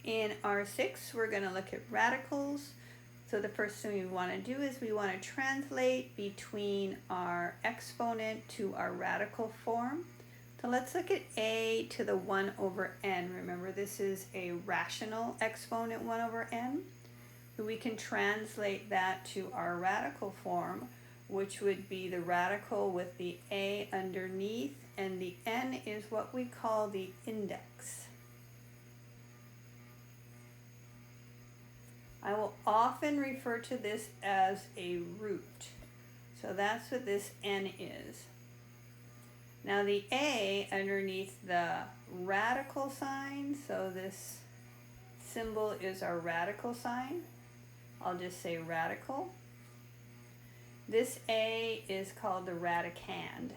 In R6, we're going to look at radicals. So the first thing we want to do is we want to translate between our exponent to our radical form. So let's look at a to the 1 over n. Remember, this is a rational exponent 1 over n. So we can translate that to our radical form, which would be the radical with the a underneath, and the n is what we call the index. I will often refer to this as a root. So that's what this n is. Now the a underneath the radical sign, so this symbol is our radical sign. I'll just say radical. This a is called the radicand.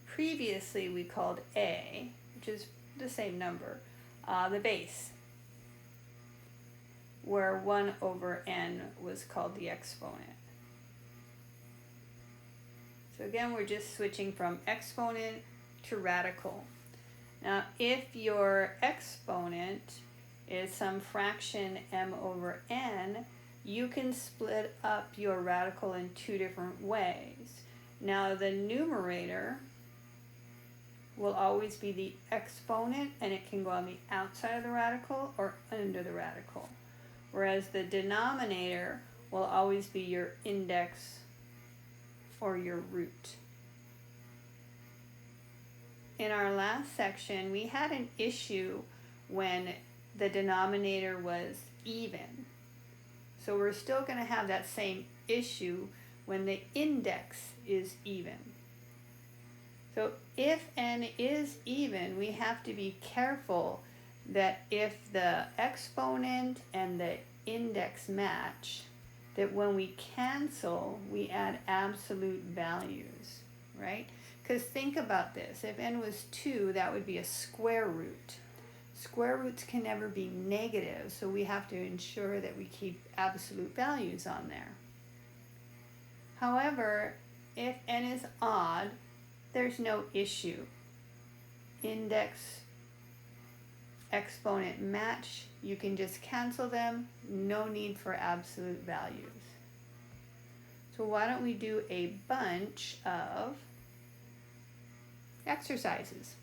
Previously we called a, which is the same number, the base, where 1 over n was called the exponent. So again, we're just switching from exponent to radical. Now, if your exponent is some fraction m over n, you can split up your radical in two different ways. Now, the numerator will always be the exponent, and it can go on the outside of the radical or under the radical. Whereas the denominator will always be your index or your root. In our last section, we had an issue when the denominator was even. So we're still going to have that same issue when the index is even. So if n is even, we have to be careful that if the exponent and the index match, that when we cancel, we add absolute values, right? Because think about this. If n was 2, that would be a square root. Square roots can never be negative, so we have to ensure that we keep absolute values on there. However, if n is odd, there's no issue. Index, exponent match, you can just cancel them, no need for absolute values. So why don't we do a bunch of exercises.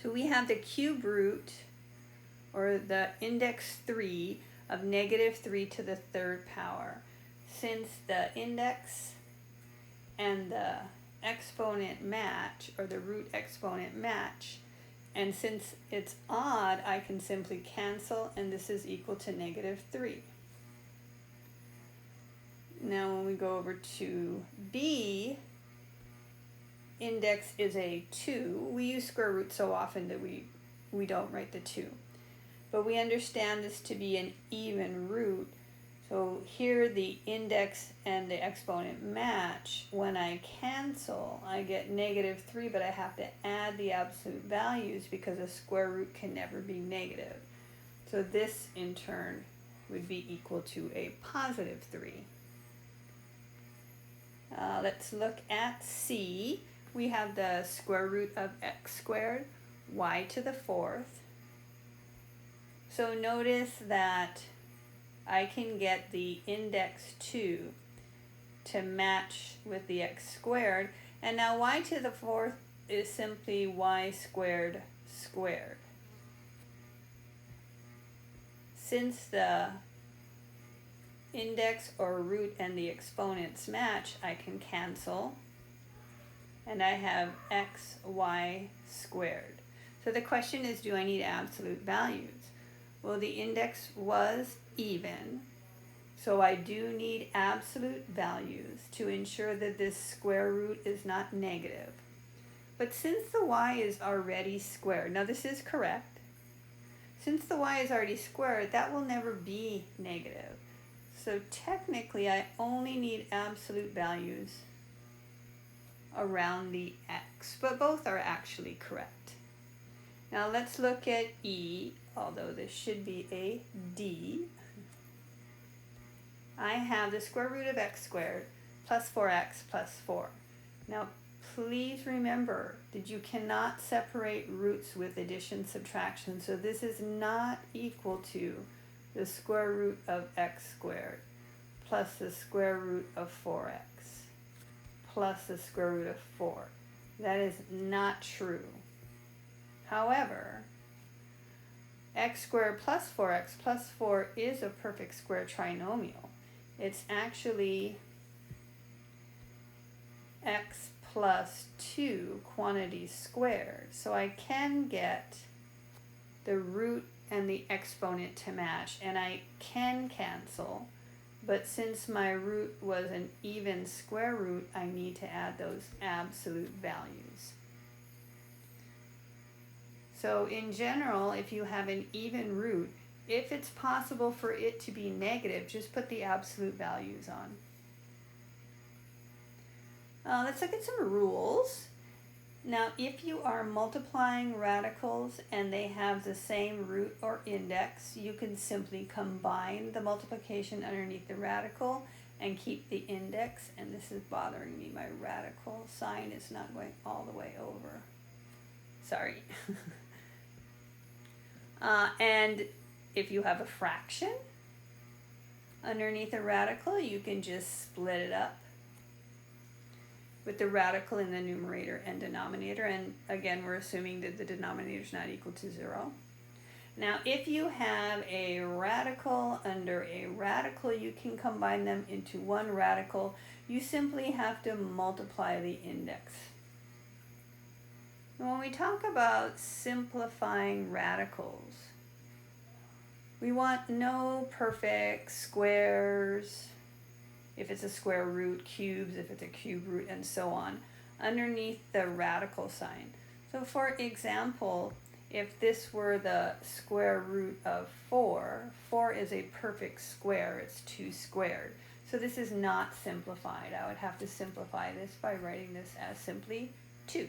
So we have the cube root, or the index 3 of -3 to the 3rd power. Since the index and the exponent match, or the root exponent match, and since it's odd, I can simply cancel, and this is equal to -3. Now when we go over to B, index is a 2. We use square root so often that we don't write the 2. But we understand this to be an even root. So here the index and the exponent match. When I cancel, I get -3, but I have to add the absolute values because a square root can never be negative. So this in turn would be equal to a +3. Let's look at C. We have the square root of x squared, y to the 4th. So notice that I can get the index 2 to match with the x squared, and now y to the 4th is simply y squared squared. Since the index or root and the exponents match, I can cancel, and I have xy squared. So the question is, do I need absolute values? Well, the index was even, so I do need absolute values to ensure that this square root is not negative. But since the y is already squared, now this is correct, since the y is already squared, that will never be negative. So technically, I only need absolute values around the x, but both are actually correct. Now let's look at E, although this should be a D. I have the square root of x squared plus 4x plus 4. Now please remember that you cannot separate roots with addition subtraction. So this is not equal to the square root of x squared plus the square root of 4x plus the square root of 4. That is not true. However, x squared plus 4x plus 4 is a perfect square trinomial. It's actually x plus 2 quantities squared. So I can get the root and the exponent to match, and I can cancel, but since my root was an even square root, I need to add those absolute values. So in general, if you have an even root, if it's possible for it to be negative, just put the absolute values on. Let's look at some rules. Now, if you are multiplying radicals and they have the same root or index, you can simply combine the multiplication underneath the radical and keep the index. And this is bothering me. My radical sign is not going all the way over. Sorry. And if you have a fraction underneath a radical, you can just split it up with the radical in the numerator and denominator. And again, we're assuming that the denominator is not equal to 0. Now, if you have a radical under a radical, you can combine them into one radical. You simply have to multiply the index. When we talk about simplifying radicals, we want no perfect squares, if it's a square root, cubes, if it's a cube root, and so on, underneath the radical sign. So for example, if this were the square root of 4, 4 is a perfect square, it's 2 squared. So this is not simplified. I would have to simplify this by writing this as simply 2.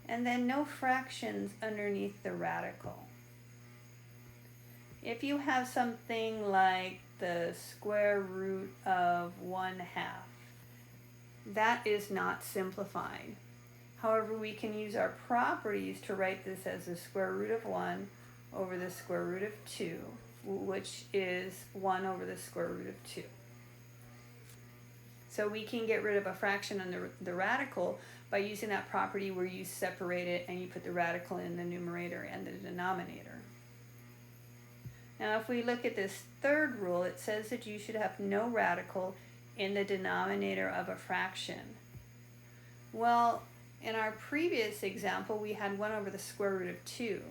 And then no fractions underneath the radical. If you have something like the square root of 1/2, that is not simplified. However, we can use our properties to write this as the square root of 1 over the square root of 2, which is 1 over the square root of 2. So we can get rid of a fraction on the radical by using that property where you separate it and you put the radical in the numerator and the denominator. Now, if we look at this third rule, it says that you should have no radical in the denominator of a fraction. Well, in our previous example, we had 1 over the square root of 2.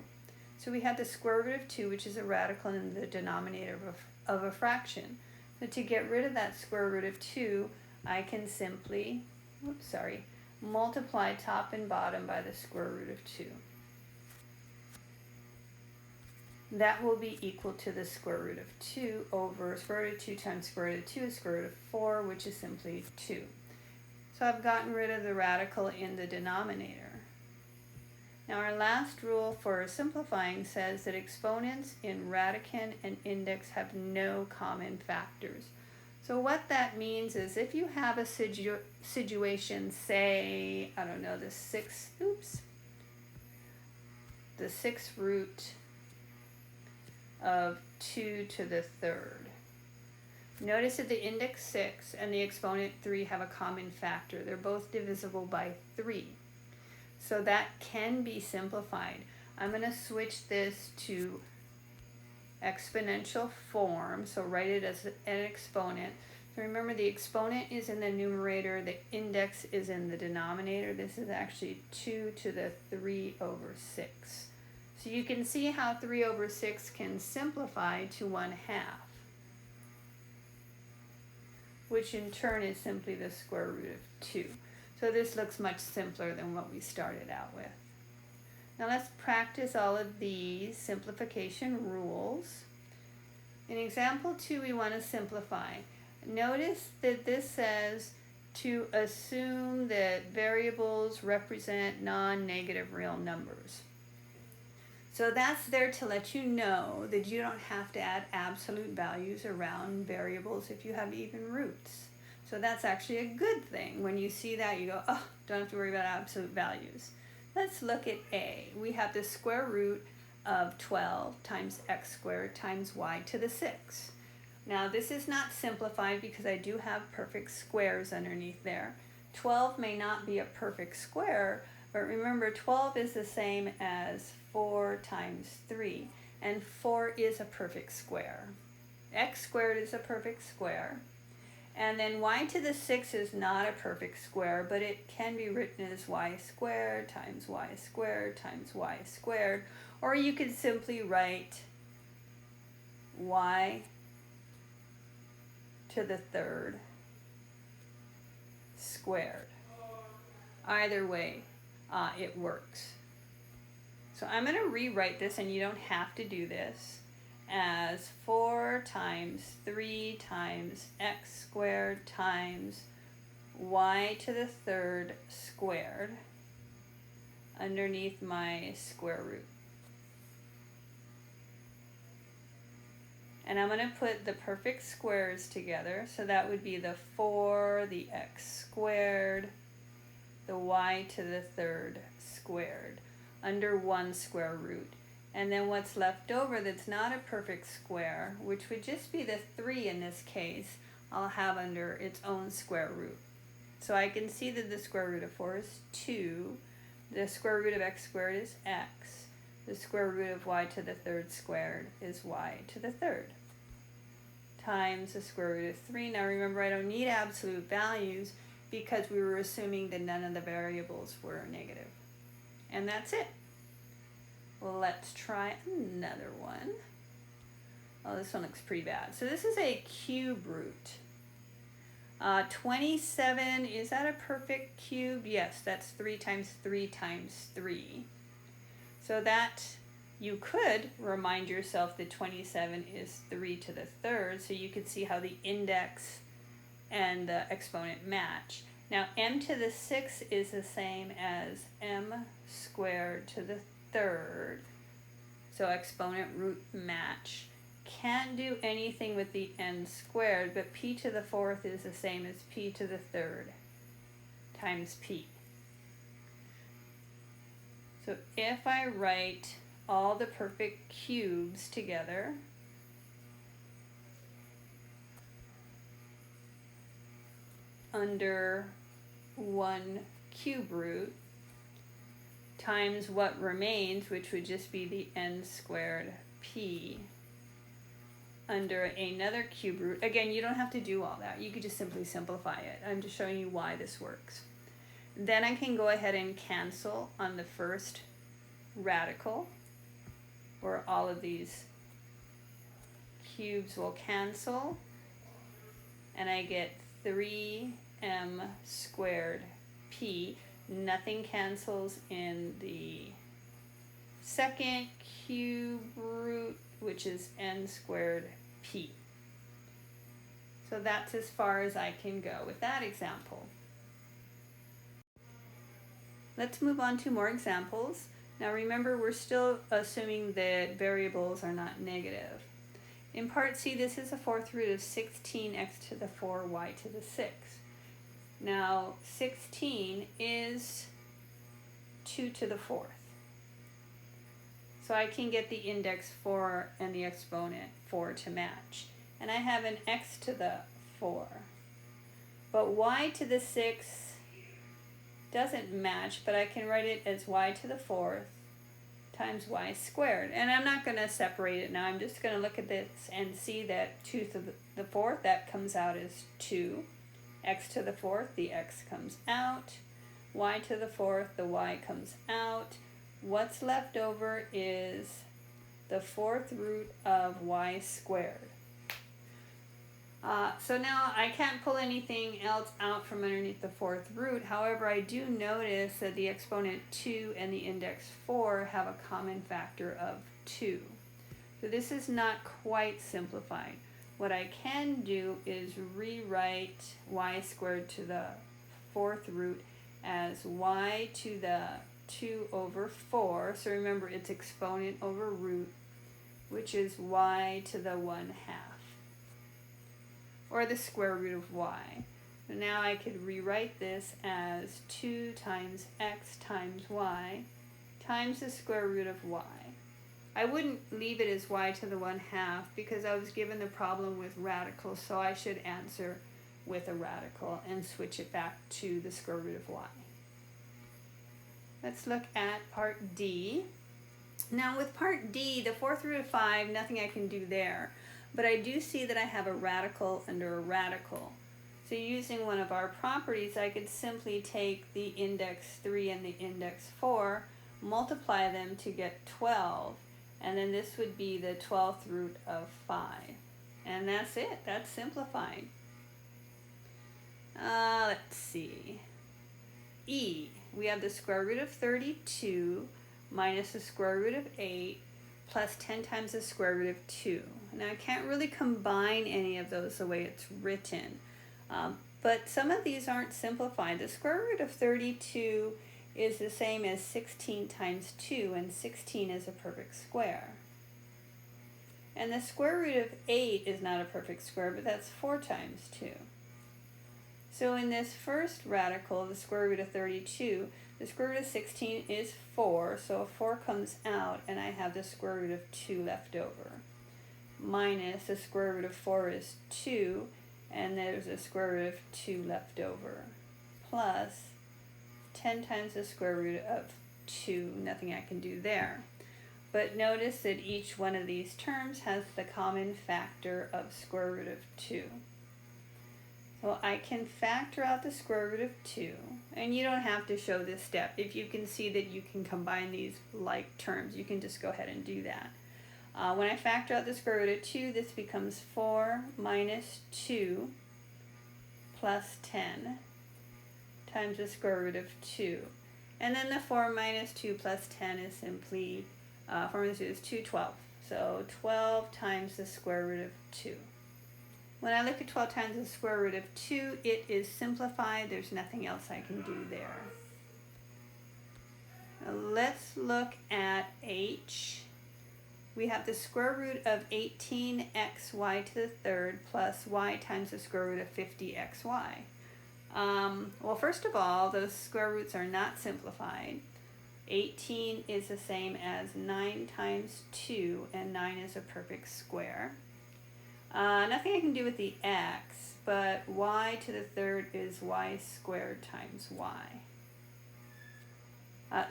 So we had the square root of 2, which is a radical in the denominator of a fraction. So to get rid of that square root of 2, I can simply, multiply top and bottom by the square root of 2. That will be equal to the square root of 2 over square root of 2 times square root of 2 is square root of 4, which is simply 2. So I've gotten rid of the radical in the denominator. Now our last rule for simplifying says that exponents in radicand and index have no common factors. So what that means is if you have a situation, say, I don't know, the sixth root of 2 to the third. Notice that the index 6 and the exponent 3 have a common factor. They're both divisible by 3. So that can be simplified. I'm going to switch this to exponential form, so write it as an exponent. So remember, the exponent is in the numerator, the index is in the denominator. This is actually 2 to the 3 over 6. So you can see how 3 over 6 can simplify to 1/2, which in turn is simply the square root of 2. So this looks much simpler than what we started out with. Now let's practice all of these simplification rules. In example 2, we want to simplify. Notice that this says to assume that variables represent non-negative real numbers. So that's there to let you know that you don't have to add absolute values around variables if you have even roots. So that's actually a good thing. When you see that, you go, oh, don't have to worry about absolute values. Let's look at A. We have the square root of 12 times x squared times y to the 6. Now this is not simplified because I do have perfect squares underneath there. 12 may not be a perfect square, but remember 12 is the same as 4 times 3, and 4 is a perfect square. X squared is a perfect square. And then y to the 6 is not a perfect square, but it can be written as y squared times y squared times y squared. Or you could simply write y to the 3rd squared. Either way, it works. So I'm going to rewrite this, and you don't have to do this, as 4 times 3 times x squared times y to the 3rd squared underneath my square root. And I'm going to put the perfect squares together. So that would be the 4, the x squared, the y to the 3rd squared under one square root. And then what's left over that's not a perfect square, which would just be the 3 in this case, I'll have under its own square root. So I can see that the square root of 4 is 2. The square root of x squared is x. The square root of y to the 3rd squared is y to the 3rd. Times the square root of 3. Now remember, I don't need absolute values because we were assuming that none of the variables were negative. And that's it. Let's try another one. Oh, this one looks pretty bad. So this is a cube root. 27, is that a perfect cube? Yes, that's 3 times 3 times 3. So that, you could remind yourself that 27 is 3 to the 3rd, so you could see how the index and the exponent match. Now m to the 6 is the same as m squared to the 3rd, so exponent root match. Can't do anything with the n squared, but p to the 4th is the same as p to the 3rd times p. So if I write all the perfect cubes together, under one cube root times what remains, which would just be the n squared p, under another cube root. Again, you don't have to do all that. You could just simply simplify it. I'm just showing you why this works. Then I can go ahead and cancel on the first radical, or all of these cubes will cancel, and I get 3m squared p. Nothing cancels in the second cube root, which is n squared p. So that's as far as I can go with that example. Let's move on to more examples. Now remember, we're still assuming that variables are not negative. In part C, this is a 4th root of 16x to the 4 y to the 6. Now 16 is 2 to the 4th. So I can get the index 4 and the exponent 4 to match. And I have an x to the 4. But y to the 6 doesn't match, but I can write it as y to the 4th times y squared. And I'm not going to separate it now. I'm just going to look at this and see that 2 to the 4th, that comes out as 2. X to the 4th, the x comes out. Y to the 4th, the y comes out. What's left over is the 4th root of y squared. So now I can't pull anything else out from underneath the 4th root. However, I do notice that the exponent 2 and the index 4 have a common factor of 2. So this is not quite simplified. What I can do is rewrite y squared to the 4th root as y to the 2 over 4. So remember, it's exponent over root, which is y to the 1/2. Or the square root of y. So now I could rewrite this as 2 times x times y times the square root of y. I wouldn't leave it as y to the 1/2 because I was given the problem with radicals, so I should answer with a radical and switch it back to the square root of y. Let's look at part D. Now with part D, the 4th root of 5, nothing I can do there, but I do see that I have a radical under a radical. So using one of our properties, I could simply take the index 3 and the index 4, multiply them to get 12, and then this would be the 12th root of 5. And that's it. That's simplified. Let's see. E. We have the square root of 32 minus the square root of 8 plus 10 times the square root of 2. Now I can't really combine any of those the way it's written, but some of these aren't simplified. The square root of 32 is the same as 16 times 2, and 16 is a perfect square. And the square root of 8 is not a perfect square, but that's 4 times 2. So in this first radical, the square root of 32, the square root of 16 is 4, so a 4 comes out, and I have the square root of 2 left over. Minus the square root of 4 is 2, and there's a square root of 2 left over. Plus 10 times the square root of 2, nothing I can do there. But notice that each one of these terms has the common factor of square root of 2. So I can factor out the square root of 2, and you don't have to show this step. If you can see that you can combine these like terms, you can just go ahead and do that. When I factor out the square root of 2, this becomes 4 minus 2 plus 10 times the square root of 2. And then the 4 minus 2 plus 10 is simply, 4 minus 2 is 2, 12. So 12 times the square root of 2. When I look at 12 times the square root of 2, it is simplified. There's nothing else I can do there. Now let's look at H. We have the square root of 18xy to the third plus y times the square root of 50xy. Well, first of all, those square roots are not simplified. 18 is the same as 9 times 2, and 9 is a perfect square. Nothing I can do with the x, but y to the third is y squared times y.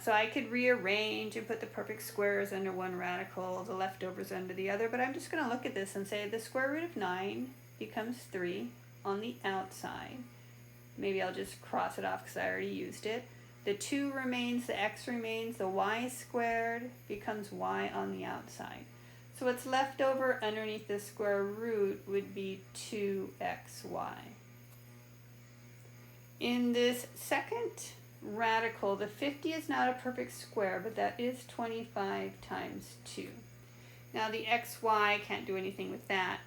So I could rearrange and put the perfect squares under one radical, the leftovers under the other, but I'm just going to look at this and say the square root of 9 becomes 3 on the outside. Maybe I'll just cross it off because I already used it. The 2 remains, the x remains, the y squared becomes y on the outside. So what's left over underneath the square root would be 2xy. In this second radical, the 50 is not a perfect square, but that is 25 times 2. Now the xy, can't do anything with that.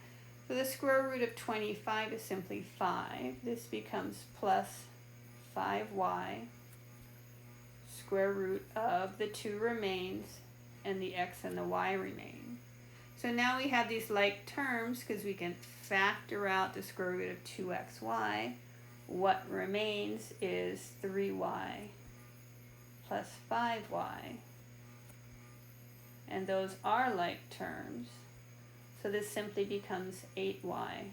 So the square root of 25 is simply 5. This becomes plus 5y. Square root of the 2 remains, and the x and the y remain. So now we have these like terms because we can factor out the square root of 2xy. What remains is 3y plus 5y. And those are like terms. So this simply becomes 8y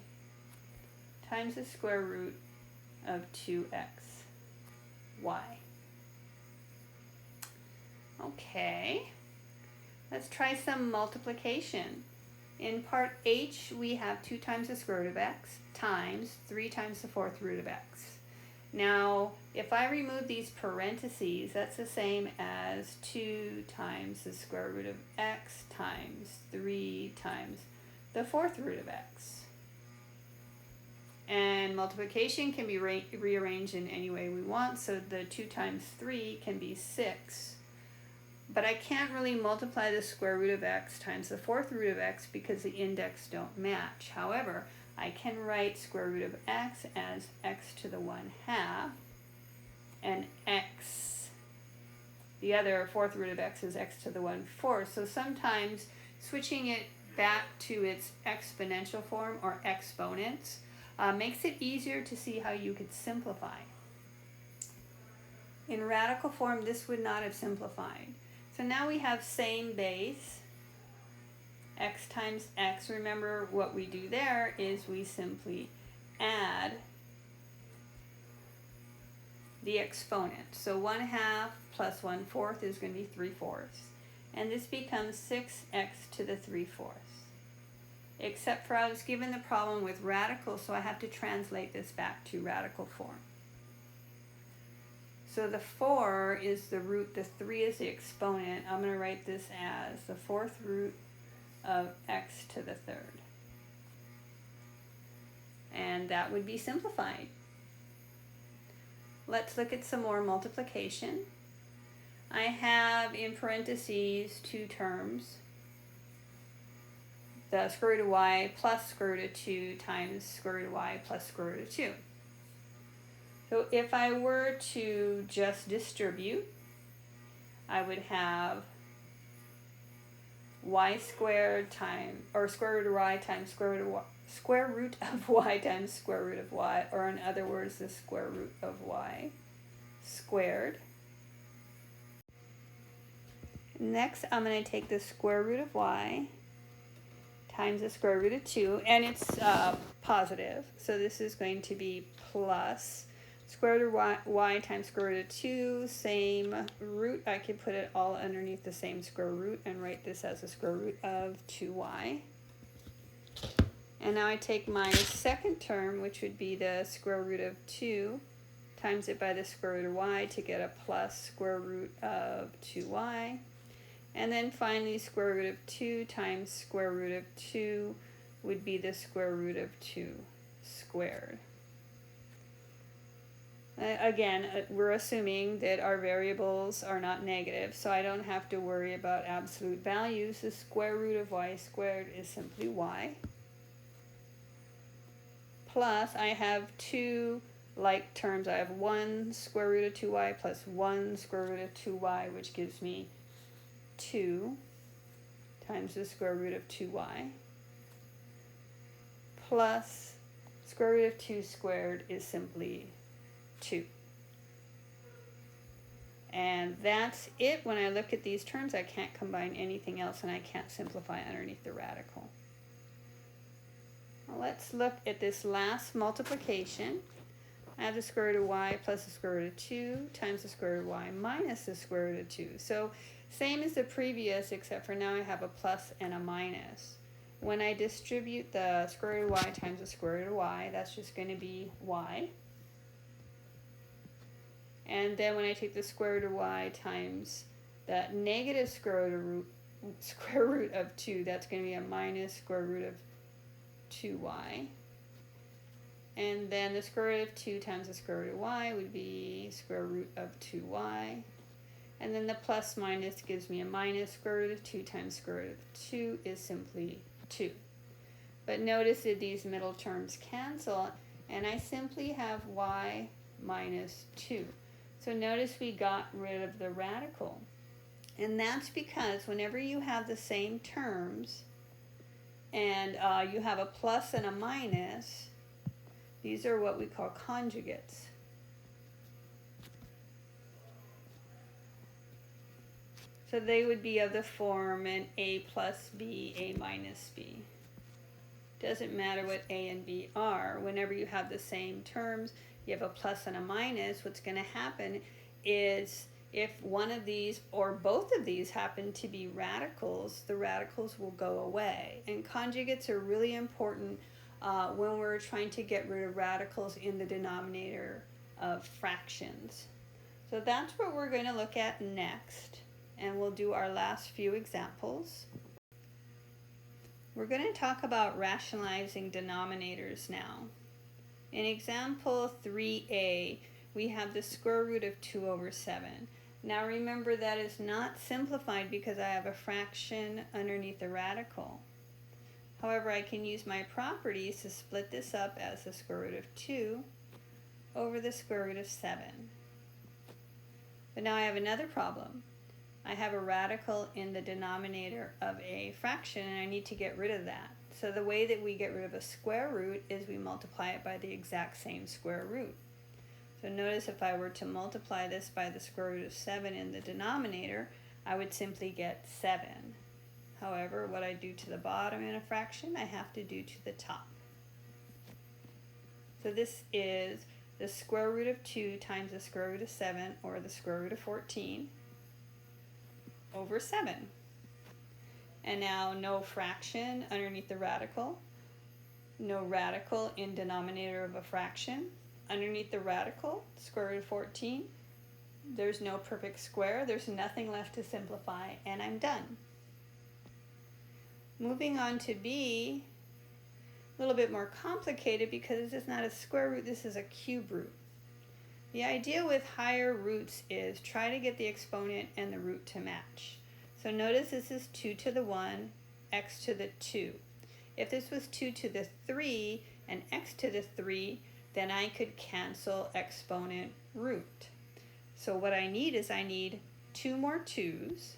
times the square root of 2xy. Okay, let's try some multiplication. In part H, we have 2 times the square root of x times 3 times the 4th root of x. Now, if I remove these parentheses, that's the same as 2 times the square root of x times 3 times the 4th root of x. And multiplication can be rearranged in any way we want, so the 2 times 3 can be 6. But I can't really multiply the square root of x times the 4th root of x because the index don't match. However, I can write square root of x as x to the 1/2, and x, the other 4th root of x is x to the 1/4. So sometimes switching it back to its exponential form or exponents, Makes it easier to see how you could simplify. In radical form, this would not have simplified. So now we have same base, x times x. Remember what we do there is we simply add the exponent. So 1/2 plus 1/4 is going to be 3/4. And this becomes 6x to the 3/4. Except for I was given the problem with radicals, so I have to translate this back to radical form. So the 4 is the root, the 3 is the exponent. I'm going to write this as the 4th root of x to the 3rd. And that would be simplified. Let's look at some more multiplication. I have in parentheses two terms. The square root of y plus square root of 2 times square root of y plus square root of 2. So if I were to just distribute, I would have y squared times, or square root of y times square root of y times square root of y, or in other words, the square root of y squared. Next, I'm going to take the square root of y times the square root of 2, and it's positive, so this is going to be plus square root of y times square root of 2, same root. I could put it all underneath the same square root and write this as the square root of 2y. And now I take my second term, which would be the square root of 2, times it by the square root of y to get a plus square root of 2y. And then finally, square root of 2 times square root of 2 would be the square root of 2 squared. Again, we're assuming that our variables are not negative, so I don't have to worry about absolute values. The square root of y squared is simply y. Plus, I have two like terms. I have 1 square root of 2y plus 1 square root of 2y, which gives me 2 times the square root of 2y, plus square root of 2 squared is simply 2. And that's it. When I look at these terms, I can't combine anything else, and I can't simplify underneath the radical. Well, let's look at this last multiplication. I have the square root of y plus the square root of 2 times the square root of y minus the square root of 2. So same as the previous, except for now I have a plus and a minus. When I distribute the square root of y times the square root of y, that's just going to be y. And then when I take the square root of y times the negative square root of 2, that's going to be a minus square root of 2y. And then the square root of 2 times the square root of y would be square root of 2y. And then the plus minus gives me a minus square root of 2 times square root of 2 is simply 2. But notice that these middle terms cancel, and I simply have y minus 2. So notice we got rid of the radical. And that's because whenever you have the same terms, and you have a plus and a minus, these are what we call conjugates. So they would be of the form an a plus b, a minus b. Doesn't matter what a and b are. Whenever you have the same terms, you have a plus and a minus, what's going to happen is if one of these or both of these happen to be radicals, the radicals will go away. And conjugates are really important when we're trying to get rid of radicals in the denominator of fractions. So that's what we're going to look at next. And we'll do our last few examples. We're going to talk about rationalizing denominators now. In example 3a, we have the square root of 2 over 7. Now remember that is not simplified because I have a fraction underneath the radical. However, I can use my properties to split this up as the square root of 2 over the square root of 7. But now I have another problem. I have a radical in the denominator of a fraction, and I need to get rid of that. So the way that we get rid of a square root is we multiply it by the exact same square root. So notice if I were to multiply this by the square root of 7 in the denominator, I would simply get 7. However, what I do to the bottom in a fraction, I have to do to the top. So this is the square root of 2 times the square root of 7, or the square root of 14, over 7. And now no fraction underneath the radical, no radical in denominator of a fraction. Underneath the radical, square root of 14, there's no perfect square, there's nothing left to simplify, and I'm done. Moving on to B, a little bit more complicated because this is not a square root, this is a cube root. The idea with higher roots is try to get the exponent and the root to match. So notice this is 2 to the 1, x to the 2. If this was 2 to the 3 and x to the 3, then I could cancel exponent root. So what I need is I need 2 more 2's,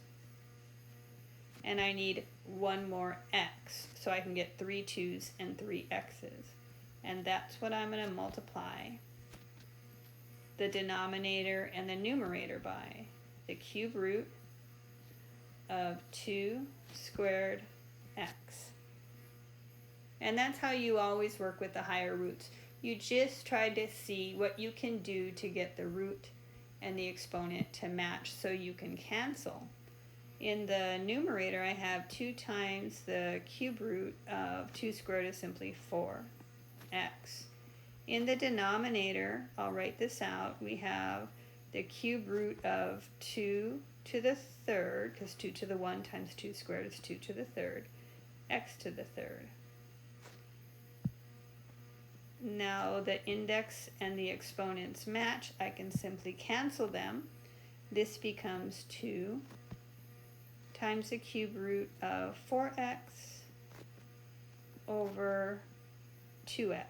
and I need 1 more x. So I can get 3 2's and 3 x's. And that's what I'm going to multiply the denominator and the numerator by. The cube root of 2 squared x. And that's how you always work with the higher roots. You just try to see what you can do to get the root and the exponent to match so you can cancel. In the numerator, I have 2 times the cube root of 2 squared is simply 4x. In the denominator, I'll write this out, we have the cube root of 2 to the third, because 2 to the 1 times 2 squared is 2 to the third, x to the third. Now the index and the exponents match, I can simply cancel them. This becomes 2 times the cube root of 4x over 2x.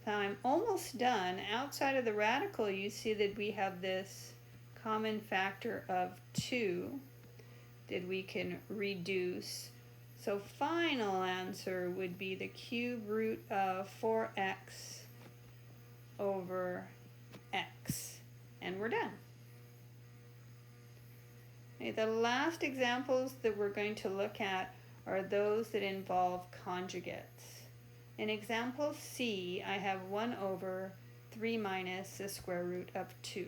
Now I'm almost done. Outside of the radical, you see that we have this common factor of 2 that we can reduce. So final answer would be the cube root of 4x over x. And we're done. Okay, the last examples that we're going to look at are those that involve conjugates. In example C, I have 1 over 3 minus the square root of 2.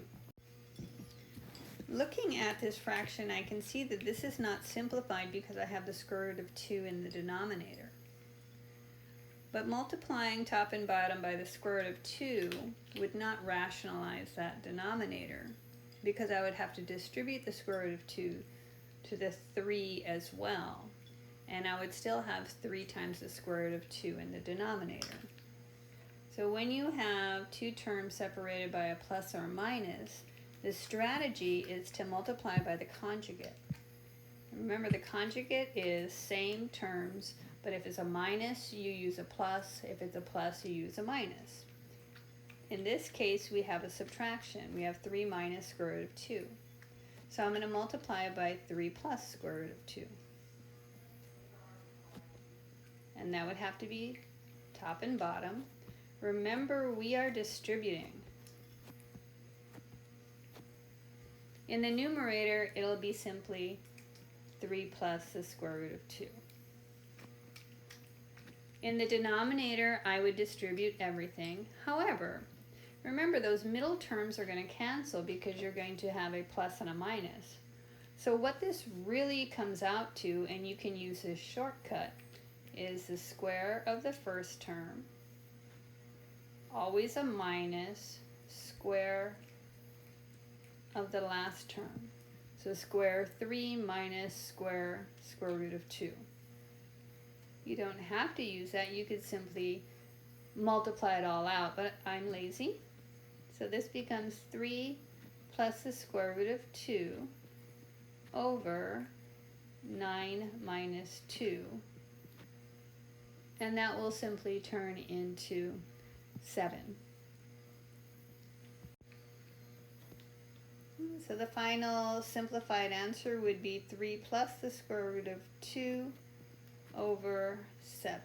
Looking at this fraction, I can see that this is not simplified because I have the square root of 2 in the denominator. But multiplying top and bottom by the square root of 2 would not rationalize that denominator, because I would have to distribute the square root of 2 to the 3 as well. And I would still have 3 times the square root of 2 in the denominator. So when you have 2 terms separated by a plus or minus, the strategy is to multiply by the conjugate. Remember, the conjugate is same terms, but if it's a minus, you use a plus. If it's a plus, you use a minus. In this case, we have a subtraction. We have 3 minus square root of 2. So I'm going to multiply by 3 plus square root of 2. And that would have to be top and bottom. Remember, we are distributing. In the numerator, it'll be simply 3 plus the square root of 2. In the denominator, I would distribute everything. However, remember, those middle terms are going to cancel because you're going to have a plus and a minus. So what this really comes out to, and you can use this shortcut, is the square of the first term, always a minus, square of the last term. So square 3 minus square root of 2. You don't have to use that. You could simply multiply it all out, but I'm lazy. So this becomes 3 plus the square root of 2 over 9 minus 2. And that will simply turn into 7. So the final simplified answer would be 3 plus the square root of 2 over 7.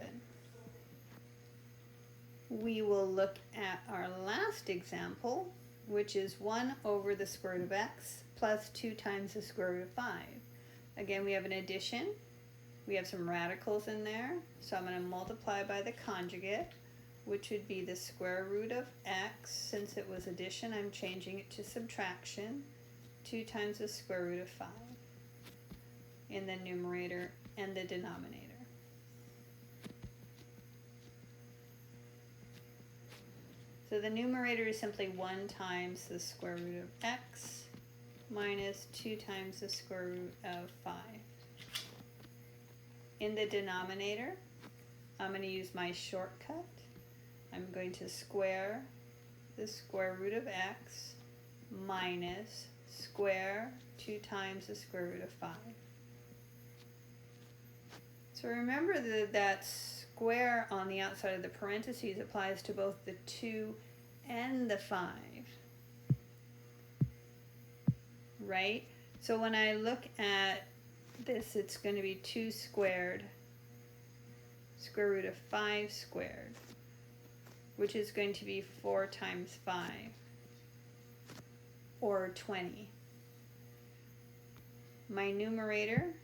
We will look at our last example, which is 1 over the square root of x plus 2 times the square root of 5. Again, we have an addition. We have some radicals in there, so I'm going to multiply by the conjugate, which would be the square root of x. Since it was addition, I'm changing it to subtraction. 2 times the square root of 5 in the numerator and the denominator. So the numerator is simply 1 times the square root of x minus 2 times the square root of 5. In the denominator, I'm going to use my shortcut. I'm going to square the square root of x minus square 2 times the square root of 5. So remember that square on the outside of the parentheses applies to both the 2 and the 5, right? So when I look at this, it's going to be 2 squared, square root of 5 squared, which is going to be 4 times 5, or 20. My numerator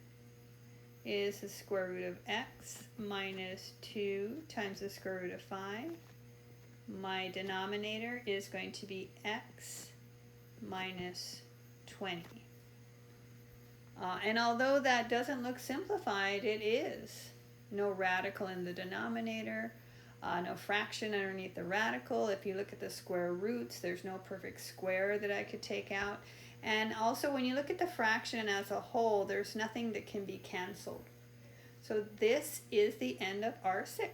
is the square root of x minus 2 times the square root of 5. My denominator is going to be x minus 20. And although that doesn't look simplified, it is. No radical in the denominator, no fraction underneath the radical. If you look at the square roots, there's no perfect square that I could take out. And also when you look at the fraction as a whole, there's nothing that can be canceled. So this is the end of R6.